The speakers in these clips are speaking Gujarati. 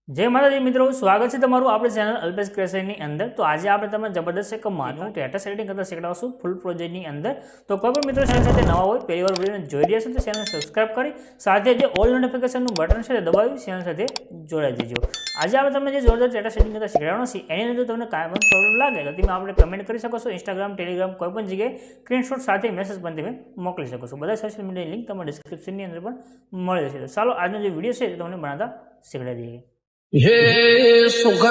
जय माताजी मित्रों, स्वागत है तमारू आपणे चैनल अल्पेश क्रिएशन ની અંદર। तो आज આપણે તમને જબરદસ્ત એક માનું સ્ટેટસ એડિટિંગ કરતા શીખડાવશું ફૂલ પ્રોજેક્ટ ની અંદર। તો કોઈ પણ મિત્રો ચેનલ સાથે નવા હોય પહેલી વાર વિડિયોને જોઈ રહ્યા છો તો ચેનલ સબસ્ક્રાઇબ કરી સાથે જે ઓલ નોટિફિકેશન નું બટન છે તે દબાવી ચેનલ સાથે જોડાઈ દેજો। આજે આપણે તમને જે જોરદાર સ્ટેટસ એડિટિંગ કરતા શીખડાવવાનો છે એની અંદર તમને કાંઈ પણ પ્રોબ્લેમ લાગે તો તમે આપણે કમેન્ટ કરી શકો છો, ઇન્સ્ટાગ્રામ, ટેલિગ્રામ કોઈ પણ જગ્યાએ સ્ક્રીનશોટ સાથે મેસેજ પણ તમે મોકલી શકો છો। બધા સોશિયલ મીડિયા લિંક તમને ડિસ્ક્રિપ્શન ની અંદર પણ મળી જશે। તો ચાલો આજનો જે વિડિયો છે તે તમને બનાવતા શીખડાવી દઈએ। हे सुख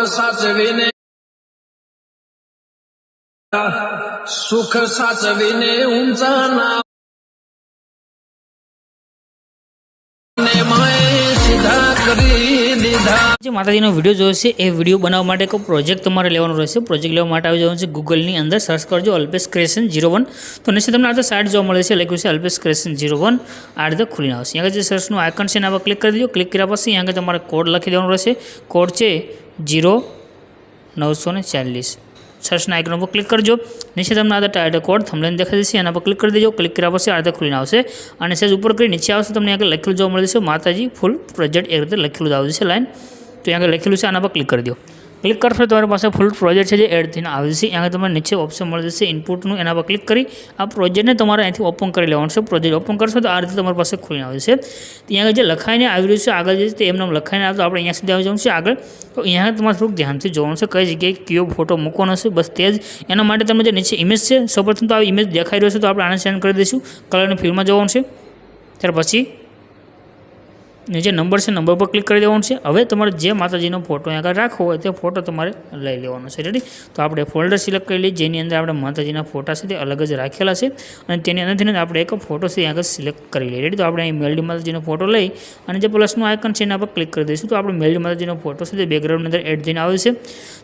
साचविने उंचा नाव माय सीधा करी दीधा। જે માતાજીનો વિડીયો જોયો છે એ વિડીયો બનાવવા માટે એક પ્રોજેક્ટ તમારે લેવાનો રહેશે। પ્રોજેક્ટ લેવા માટે આવી જવાનું છે ગૂગલની અંદર સર્ચ કરજો અલ્પેશ ક્રિએશન 01। તો નીચે તમને આ સાઇટ જોવા મળે છે, લખ્યું છે અલ્પેશ ક્રિએશન 01। આ રીતે ખુલીને આવશે। અહીંયા જે સર્ચનું આઇકન છે એના પર ક્લિક કરી દેજો। ક્લિક કર્યા પછી અહીંયા તમારે કોડ લખી દેવાનો રહેશે। કોડ છે 0940। સર્ચના આઇકન પર ક્લિક કરજો। નીચે તમને આ ટાઇટલ કોડ થંબનેલ દેખાઈ જશે, એના પર ક્લિક કરી દેજો। ક્લિક કર્યા પછી આ રીતે ખુલીને આવશે અને સેજ ઉપર કરી નીચે આવશે તમને આગળ લખેલું જોવા મળે છે માતાજી ફૂલ પ્રોજેક્ટ એ રીતે લખેલું આવે છે લાઈન। तो यहाँ लखेलू से आना पर क्लिक कर दो। क्लिक करशो तो पास फूल प्रोजेक्ट है एड थी आए यहाँ तक नीचे ऑप्शन मिल जैसे इनपुटનું एना पर क्लिक करी आ प्रोजेक्टने तमारे अहींथी ओपन कर लेवानुं छे। प्रोजेक्ट ओपन करशो तो आ रीते तमारी पासे खुलीने आवे छे। तो यहाँ जे लखाईने आवी रह्युं छे आगळ जे ते एमनेम लखाईने आवे तो आपणे अहींया सुधी आवी जवानुं छे आगळ। तो यहाँ तमारे थोड़ुंक ध्यानथी जोवानुं छे कई जग्याए कयो फोटो मूकવાનો છે बस ते ज एना माटे तमे जे नीचे इमेज छे सौप्रथम तो आ इमेज देखाई रह्यो छे तो आपणे आने सेन्ड करी दईशुं। कलरनी फिल्डमां जवानुं छे, त्यार पछी नीचे नंबर से नंबर पर क्लिक कर देवानुं छे। हवे तमारे जे माताजीनो फोटो अहींया आगळ राखવો હોય તે फोटो तमारे लई लेवानो छे। रेडी, तो आपणे फोल्डर सिलेक्ट करी लईए जेनी अंदर आपणे माताजीना फोटा छे ते अलग ज राखेला छे अने तेनी अंदरथी आपणे एक फोटो छे आगळ सिलेक्ट करी लईए। रेडी, तो आपणे અહીં મેલડી માતાજીનો फोटो લઈ અને જે પ્લસનું આઇકન છે એના પર ક્લિક કરી દઈશું તો આપણે મેલડી માતાજીનો फोटो છે તે બેકગ્રાઉન્ડની અંદર એડ થઈને આવે છે।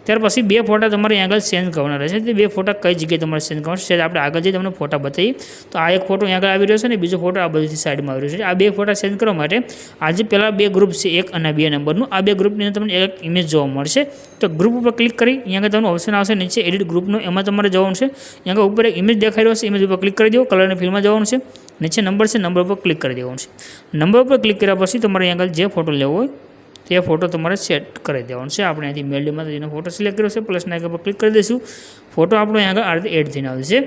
ત્યાર પછી બે ફોટા તમારે અહીં આગળ ચેન્જ કરવાના રહેશે। તે બે ફોટા કઈ જગ્યાએ તમારે ચેન્જ કરવાના છે આપણે આગળ જઈ તમને ફોટા બતાવીએ। તો આ એક ફોટો અહીં આગળ આવી રહ્યો છે ને બીજો ફોટો આ બાજુથી સાઈડમાં આવી રહ્યો છે। આ બે ફોટા ચેન્જ કરવા માટે આજે પહેલાં બે ગ્રુપ છે 1 અને 2 નંબરનું, આ બે ગ્રુપની અંદર તમને એક ઇમેજ જોવા મળશે। તો ગ્રુપ ઉપર ક્લિક કરી અહીંયા આગળ તમને ઓપ્શન આવશે નીચે એડિટ ગ્રુપનું, એમાં તમારે જવાનું છે। અહીંયા આગળ ઉપર એક ઇમેજ દેખાઈ રહ્યો છે, ઇમેજ ઉપર ક્લિક કરી દો। કલરની ફિલ્ડમાં જવાનું છે, નીચે નંબર છે નંબર ઉપર ક્લિક કરી દેવાનું છે। નંબર ઉપર ક્લિક કર્યા પછી તમારે અહીંયા આગળ જે ફોટો લેવો હોય તે ફોટો તમારે સેટ કરી દેવાનો છે। આપણે અહીંથી મેલડી માતાજીનો ફોટો સિલેક્ટ કર્યો છે, પ્લસના આઇકન પર ક્લિક કરી દઈશું। ફોટો આપણો અહીંયા આગળ આ રીતે એડ થઈને આવશે।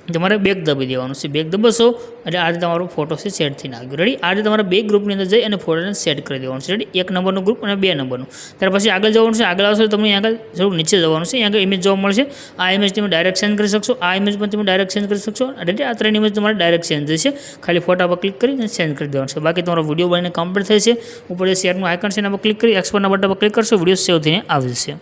તમારે બેક દબાવી દેવાનું છે। બેક દબાવશો એટલે આ રીતે તમારો ફોટો છે સેટ થઈને આવી ગયો। રેડી, આ રીતે તમારે બે ગ્રુપની અંદર જઈ અને ફોટોને સેટ કરી દેવાનું છે। રેડી, 1 નંબરનું ગ્રુપ અને 2 નંબરનું। ત્યાર પછી આગળ જવાનું છે। આગળ આવશો તમને અહીંયા આગળ થોડું નીચે જવાનું છે, અહીંયા આગળ ઇમેજ જોવા મળશે। આ ઇમેજ તમે ડાયરેક્ટ સેન્ડ કરી શકશો, આ ઇમેજ પણ તમે ડાયરેક્ટ સેન્ડ કરી શકશો। રેડી, આ 3 ઇમેજ તમારે ડાયરેક્ટ સેન્ડ થશે, ખાલી ફોટા પર ક્લિક કરીને સેન્ડ કરી દેવાનું છે। બાકી તમારો વિડીયો બનીને કમ્પ્લીટ થશે। ઉપર જે શેરનું આઇકન છે એના પર ક્લિક કરી એક્સપોર્ટના બટન પર ક્લિક કરશો, વિડીયો સેવ થઈને આવી જશે।